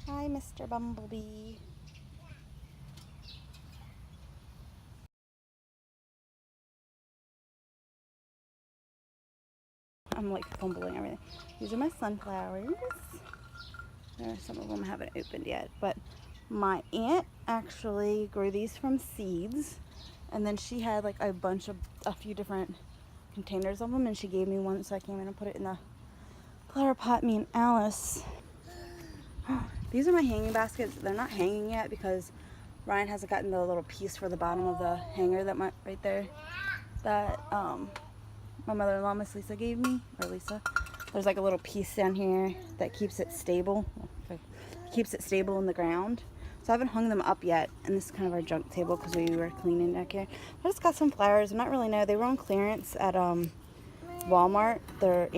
Hi, Mr. Bumblebee. I'm like fumbling everything. These are my sunflowers. Some of them haven't opened yet, but my aunt actually grew these from seeds, and then she had like a few different containers of them, and she gave me one, so I came in and put it in the flower pot. Me and Alice. These are my hanging baskets. They're not hanging yet because Ryan hasn't gotten the little piece for the bottom of the hanger that right there that my mother-in-law, Miss Lisa, gave me, or Lisa. There's like a little piece down here that keeps it stable. Keeps it stable in the ground. So I haven't hung them up yet, and this is kind of our junk table because we were cleaning back here. I just got some flowers. I'm not really know. They were on clearance at Walmart. They're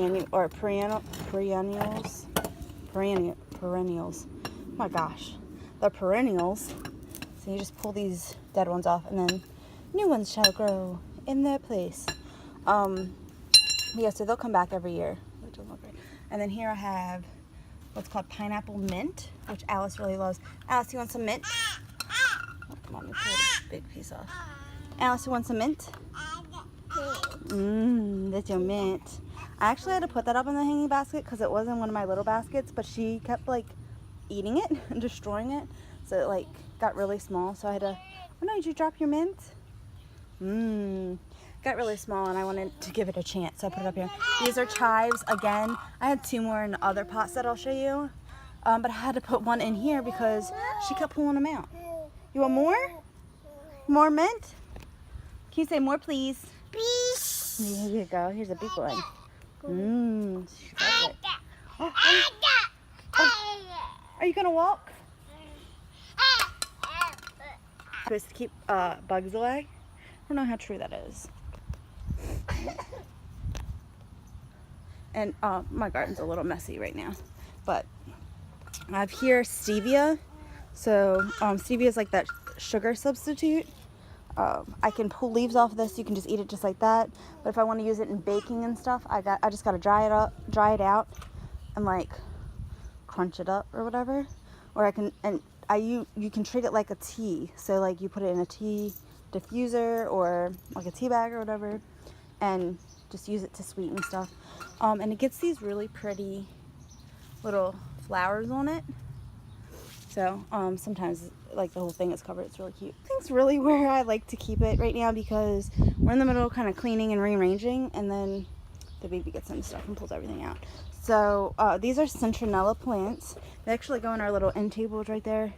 perennials. Oh my gosh, they're perennials. So you just pull these dead ones off, and then new ones shall grow in their place. Yeah, so they'll come back every year, which will look great. And then here I have what's called pineapple mint, which Alice really loves. Alice, you want some mint? Oh, come on, let me pull a big piece off. Alice, you want some mint? That's your mint. I actually had to put that up in the hanging basket because it wasn't one of my little baskets, but she kept like eating it and destroying it, so it like got really small. So I had to. Oh no, did you drop your mint? Got really small, and I wanted to give it a chance, so I put it up here. These are chives again. I had two more in the other pots that I'll show you, but I had to put one in here because she kept pulling them out. You want more? More mint? Can you say more, please? Please. Here you go. Here's a big one. She loves it. Are you gonna walk? Supposed to keep bugs away. I don't know how true that is. And my garden's a little messy right now, but I have here stevia. So stevia is like that sugar substitute. I can pull leaves off of this. You can just eat it just like that. But if I want to use it in baking and stuff, I just gotta dry it out, and like crunch it up or whatever. Or you can treat it like a tea. So like you put it in a tea diffuser or like a tea bag or whatever, and just use it to sweeten stuff. And it gets these really pretty little flowers on it. So sometimes like the whole thing is covered. It's really cute. I think it's really where I like to keep it right now because we're in the middle of kind of cleaning and rearranging, and then the baby gets into stuff and pulls everything out. So these are citronella plants. They actually go in our little end tables right there.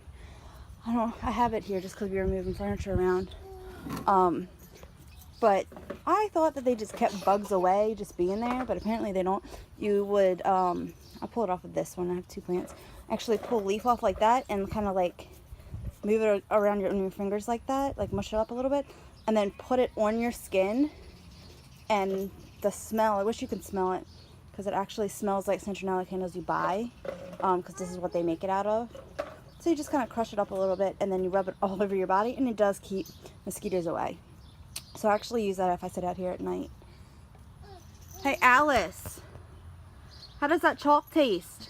I have it here just because we were moving furniture around. But I thought that they just kept bugs away just being there, but apparently they don't. You would, I'll pull it off of this one. I have two plants. Actually pull a leaf off like that and kind of like move it around your fingers like that, like mush it up a little bit, and then put it on your skin. And the smell, I wish you could smell it because it actually smells like citronella candles you buy, because this is what they make it out of. So you just kind of crush it up a little bit, and then you rub it all over your body, and it does keep mosquitoes away. So I actually use that if I sit out here at night. Hey, Alice, how does that chalk taste?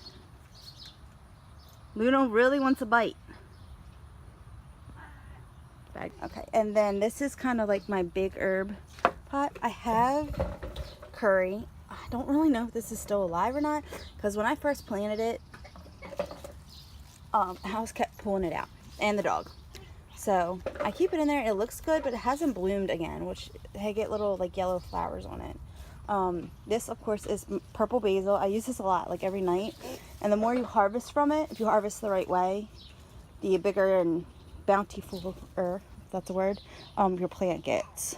Luno really wants a bite. Okay, and then this is kind of like my big herb pot. I have curry. I don't really know if this is still alive or not, because when I first planted it, House kept pulling it out, and the dog. So I keep it in there. It looks good, but it hasn't bloomed again, which they get little like yellow flowers on it. This of course is purple basil. I use this a lot, like every night. And the more you harvest from it, if you harvest the right way, the bigger and bountiful, if that's a word, your plant gets.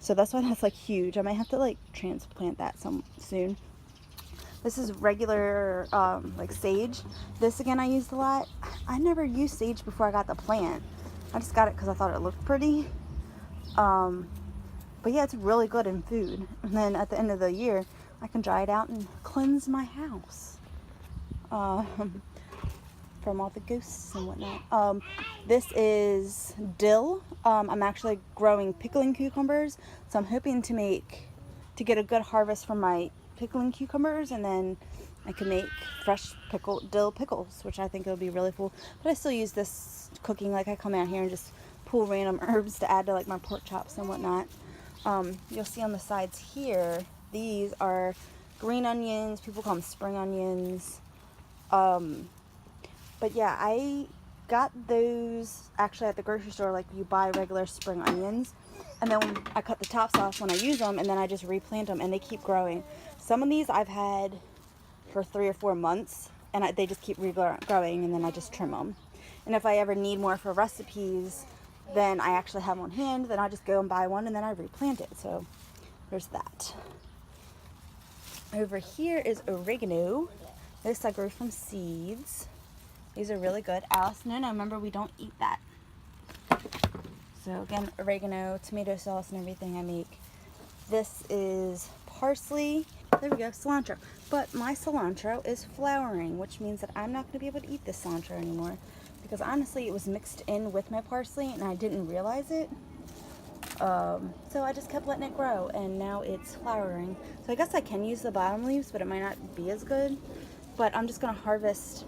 So that's why that's like huge. I might have to like transplant that soon. This is regular like sage. This again I used a lot. I never used sage before I got the plant. I just got it because I thought it looked pretty. But yeah, it's really good in food. And then at the end of the year, I can dry it out and cleanse my house from all the ghosts and whatnot. This is dill. I'm actually growing pickling cucumbers, so I'm hoping to get a good harvest from my pickling cucumbers, and then I can make fresh dill pickles, which I think would be really cool. But I still use this cooking, like I come out here and just pull random herbs to add to like my pork chops and whatnot. You'll see on the sides here, these are green onions. People call them spring onions. But yeah, I got those actually at the grocery store. Like, you buy regular spring onions, and then I cut the tops off when I use them, and then I just replant them, and they keep growing. Some of these I've had for 3 or 4 months, and they just keep regrowing, and then I just trim them. And if I ever need more for recipes, then I actually have them on hand. Then I just go and buy one, and then I replant it. So there's that. Over here is oregano. This I grew from seeds. These are really good. Alice, no, remember, we don't eat that. So again, oregano, tomato sauce, and everything I make. This is parsley. There we go, cilantro. But my cilantro is flowering, which means that I'm not going to be able to eat this cilantro anymore. Because honestly, it was mixed in with my parsley, and I didn't realize it. So I just kept letting it grow, and now it's flowering. So I guess I can use the bottom leaves, but it might not be as good. But I'm just going to harvest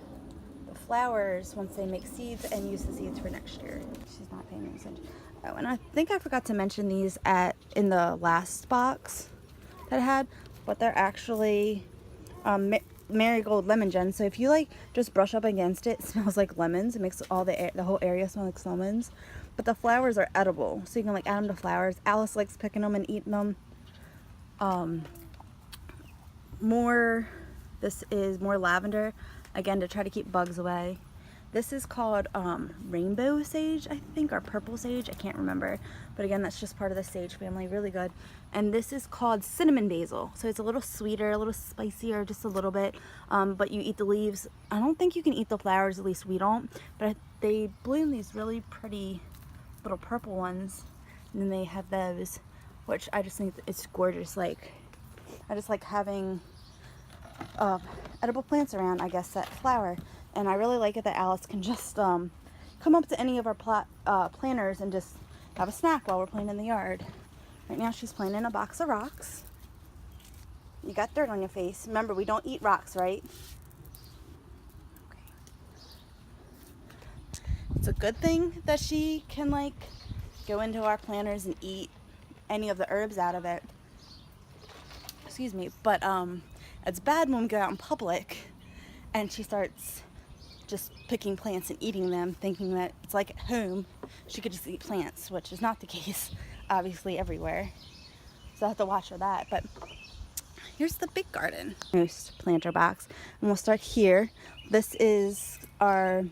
the flowers once they make seeds and use the seeds for next year. She's not paying attention. Oh, and I think I forgot to mention these in the last box that I had, but they're actually marigold lemon gems. So if you like just brush up against it, it smells like lemons. It makes the whole area smell like lemons. But the flowers are edible, so you can like add them to flowers. Alice likes picking them and eating them. This is more lavender, again, to try to keep bugs away. This is called rainbow sage, I think, or purple sage. I can't remember. But again, that's just part of the sage family. Really good. And this is called cinnamon basil. So it's a little sweeter, a little spicier, just a little bit. But you eat the leaves. I don't think you can eat the flowers, at least we don't. But they bloom these really pretty little purple ones. And then they have those, which I just think it's gorgeous. Like, I just like having edible plants around, I guess, that flower. And I really like it that Alice can just come up to any of our planters and just have a snack while we're playing in the yard. Right now she's playing in a box of rocks. You got dirt on your face. Remember, we don't eat rocks, right? Okay. It's a good thing that she can like go into our planters and eat any of the herbs out of it. Excuse me. But it's bad when we go out in public and she starts just picking plants and eating them, thinking that it's like at home she could just eat plants, which is not the case, obviously, everywhere. So I have to watch for that. But here's the big garden. Most planter box, and we'll start here. This is our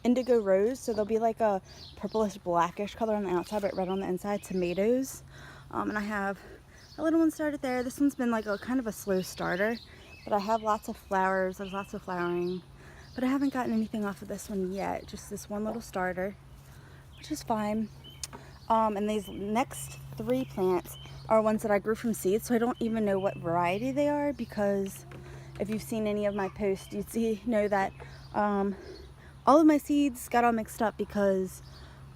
indigo rose, so there'll be like a purplish blackish color on the outside but red on the inside. Tomatoes, and I have a little one started there. This one's been like a kind of a slow starter, but I have lots of flowers. There's lots of flowering, but I haven't gotten anything off of this one yet, just this one little starter, which is fine. And these next 3 plants are ones that I grew from seeds, so I don't even know what variety they are, because if you've seen any of my posts, you'd know that all of my seeds got all mixed up because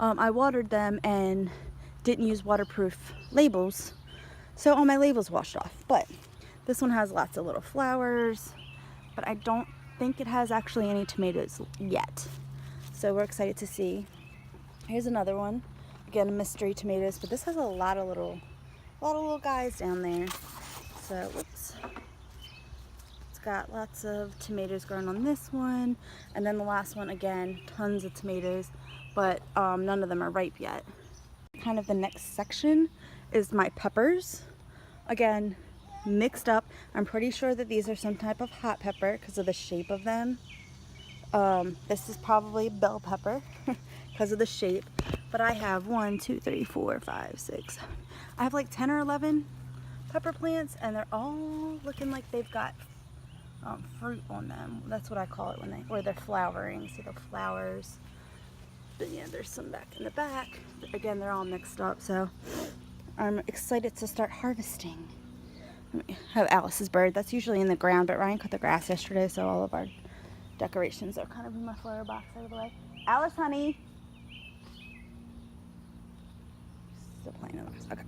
I watered them and didn't use waterproof labels, so all my labels washed off. But this one has lots of little flowers, but I don't think it has actually any tomatoes yet, so we're excited to see. Here's another one, again, mystery tomatoes, but this has a lot of little guys down there. So whoops, it's got lots of tomatoes growing on this one, and then the last one, again, tons of tomatoes, but none of them are ripe yet. Kind of the next section is my peppers, again, mixed up. I'm pretty sure that these are some type of hot pepper because of the shape of them. This is probably bell pepper because of the shape, but I have 1, 2, 3, 4, 5, 6, 7. I have like 10 or 11 pepper plants, and they're all looking like they've got fruit on them. That's what I call it where they're flowering. See the flowers? But yeah, there's some back in the back. Again, they're all mixed up, so I'm excited to start harvesting. I have Alice's bird. That's usually in the ground, but Ryan cut the grass yesterday, so all of our decorations are kind of in my flower box out of the way. Alice, honey. Still playing in the box. Okay.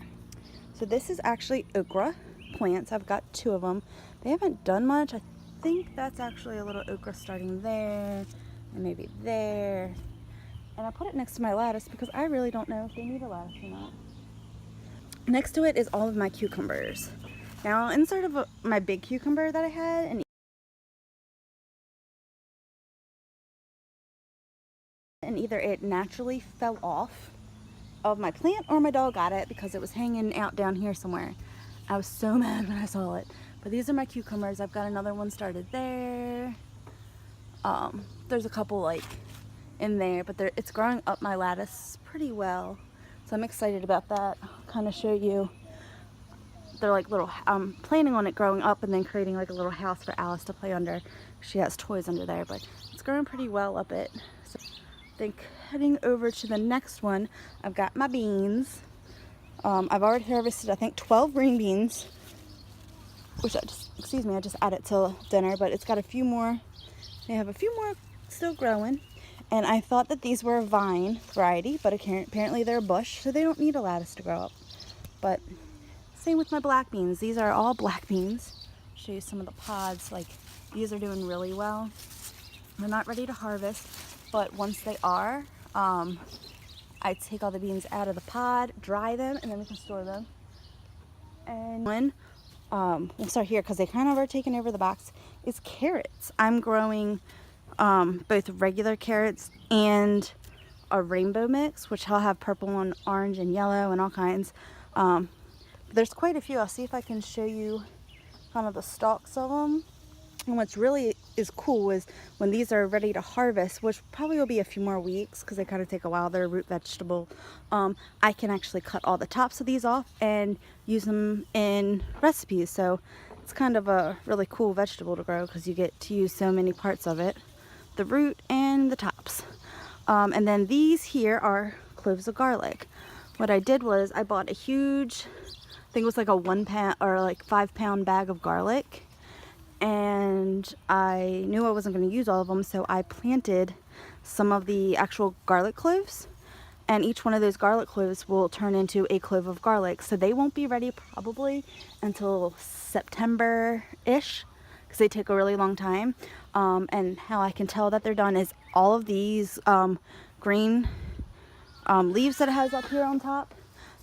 So this is actually okra plants. I've got 2 of them. They haven't done much. I think that's actually a little okra starting there, and maybe there. And I put it next to my lettuce because I really don't know if they need a lettuce or not. Next to it is all of my cucumbers. Now, inside of my big cucumber that I had, and either it naturally fell off of my plant or my dog got it because it was hanging out down here somewhere. I was so mad when I saw it. But these are my cucumbers. I've got another one started there. There's a couple like in there, but it's growing up my lattice pretty well. So I'm excited about that. I'll kind of show you. They're like little, I'm planning on it growing up and then creating like a little house for Alice to play under. She has toys under there, but it's growing pretty well up it. So I think heading over to the next one, I've got my beans. I've already harvested, I think, 12 green beans, which I just added to dinner, but it's got a few more. They have a few more still growing. And I thought that these were a vine variety, but apparently they're a bush, so they don't need a lattice to grow up. But same with my black beans. These are all black beans. Show you some of the pods. Like, these are doing really well. They're not ready to harvest, but once they are, I take all the beans out of the pod, dry them, and then we can store them. And we'll start here because they kind of are taking over the box, is carrots. I'm growing both regular carrots and a rainbow mix, which I'll have purple and orange and yellow and all kinds. There's quite a few. I'll see if I can show you kind of the stalks of them. And what's really is cool is when these are ready to harvest, which probably will be a few more weeks because they kind of take a while, they're a root vegetable, I can actually cut all the tops of these off and use them in recipes. So it's kind of a really cool vegetable to grow because you get to use so many parts of it, the root and the tops. And then these here are cloves of garlic. What I did was I bought a huge, I think it was like a 1 pound or like 5 pound bag of garlic. And I knew I wasn't going to use all of them, so I planted some of the actual garlic cloves, and each one of those garlic cloves will turn into a clove of garlic. So they won't be ready probably until September-ish because they take a really long time. And how I can tell that they're done is all of these green leaves that it has up here on top,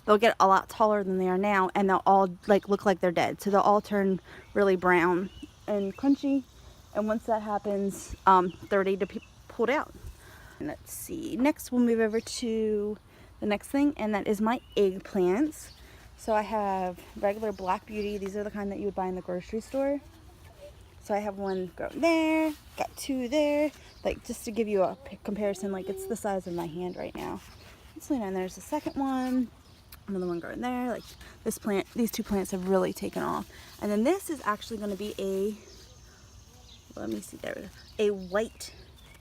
they'll get a lot taller than they are now, and they'll all like look like they're dead. So they'll all turn really brown and crunchy, and once that happens, they're ready to be pulled out. And let's see, next we'll move over to the next thing, and that is my eggplants. So I have regular Black Beauty. These are the kind that you would buy in the grocery store. So I have one growing there, got 2 there, like just to give you a comparison, like it's the size of my hand right now. So then there's the second one, another one growing there. Like this plant, these 2 plants have really taken off. And then this is actually going to be a, let me see, there we go, a white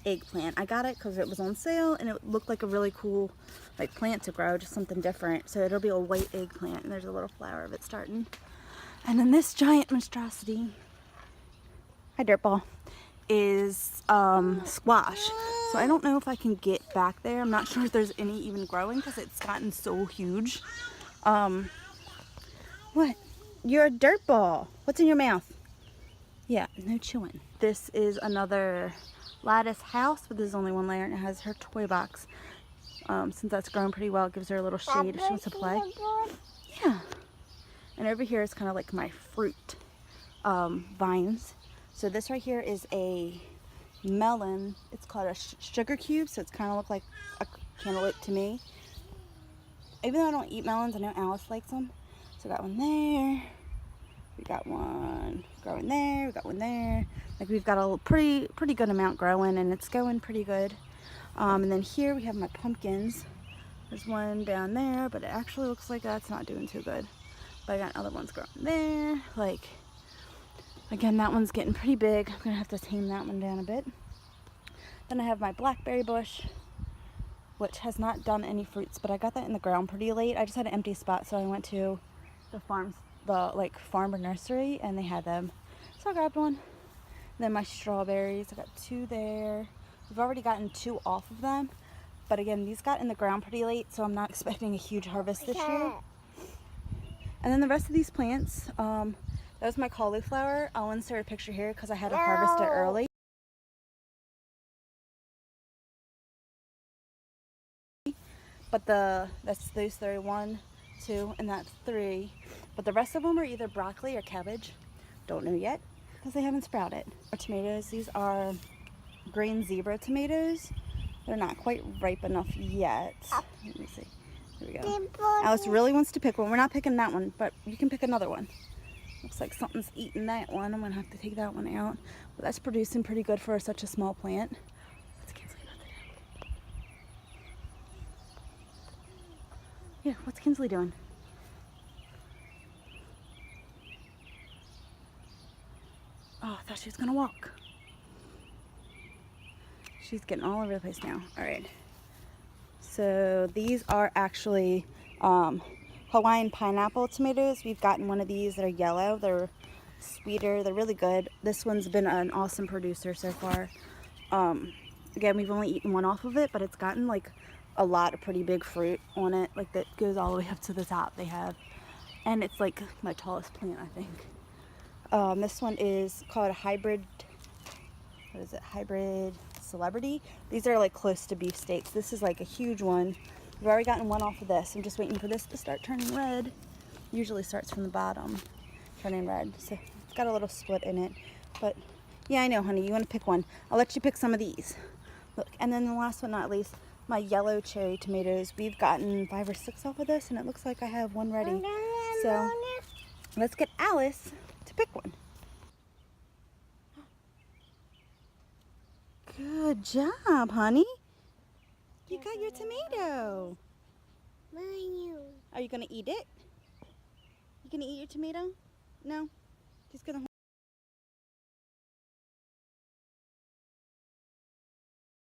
eggplant. I got it because it was on sale and it looked like a really cool like plant to grow, just something different. So it'll be a white eggplant, and there's a little flower of it starting. And then this giant monstrosity, hi dirtball, is squash. So I don't know if I can get back there. I'm not sure if there's any even growing because it's gotten so huge. What? You're a dirt ball. What's in your mouth? Yeah, no chewing. This is another lattice house, but this is only 1 layer, and it has her toy box. Since that's grown pretty well, it gives her a little shade if she wants to play. Yeah. And over here is kind of like my fruit vines. So this right here is a melon. It's called a sugar cube, so it's kind of look like a cantaloupe to me. Even though I don't eat melons, I know Alice likes them. So I got one there. We got one growing there. We got one there. Like we've got a pretty good amount growing, and it's going pretty good. And then here we have my pumpkins. There's one down there, but it actually looks like that's not doing too good. But I got other ones growing there. Like, again, that one's getting pretty big. I'm gonna have to tame that one down a bit. Then I have my blackberry bush, which has not done any fruits, but I got that in the ground pretty late. I just had an empty spot, so I went to the farmer nursery, and they had them. So I grabbed one. Then my strawberries, I got 2 there. We've already gotten 2 off of them, but again, these got in the ground pretty late, so I'm not expecting a huge harvest this year. And then the rest of these plants, That was my cauliflower. I'll insert a picture here because I had to harvest it early. But that's those 31, 2, and that's 3. But the rest of them are either broccoli or cabbage. Don't know yet because they haven't sprouted. Our tomatoes, these are green zebra tomatoes. They're not quite ripe enough yet. Let me see. Here we go. Alice really wants to pick one. We're not picking that one, but you can pick another one. Looks like something's eating that one. I'm gonna have to take that one out. But that's producing pretty good for such a small plant. What's Kinsley about to do? Yeah, what's Kinsley doing? Oh, I thought she was gonna walk. She's getting all over the place now. All right. So these are actually Hawaiian pineapple tomatoes. We've gotten one of these that are yellow. They're sweeter. They're really good. This one's been an awesome producer so far. Again, we've only eaten one off of it, but it's gotten like a lot of pretty big fruit on it. Like that goes all the way up to the top they have. And it's like my tallest plant, I think. This one is called a hybrid, what is it? Hybrid Celebrity. These are like close to beef steaks. This is like a huge one. We've already gotten one off of this. I'm just waiting for this to start turning red. Usually starts from the bottom, turning red. So it's got a little split in it. But yeah, I know, honey, you want to pick one. I'll let you pick some of these. Look, and then the last but not least, my yellow cherry tomatoes. We've gotten 5 or 6 off of this, and it looks like I have one ready. So let's get Alice to pick one. Good job, honey. You got your tomato. Are you gonna eat it? You gonna eat your tomato? No? Just gonna hold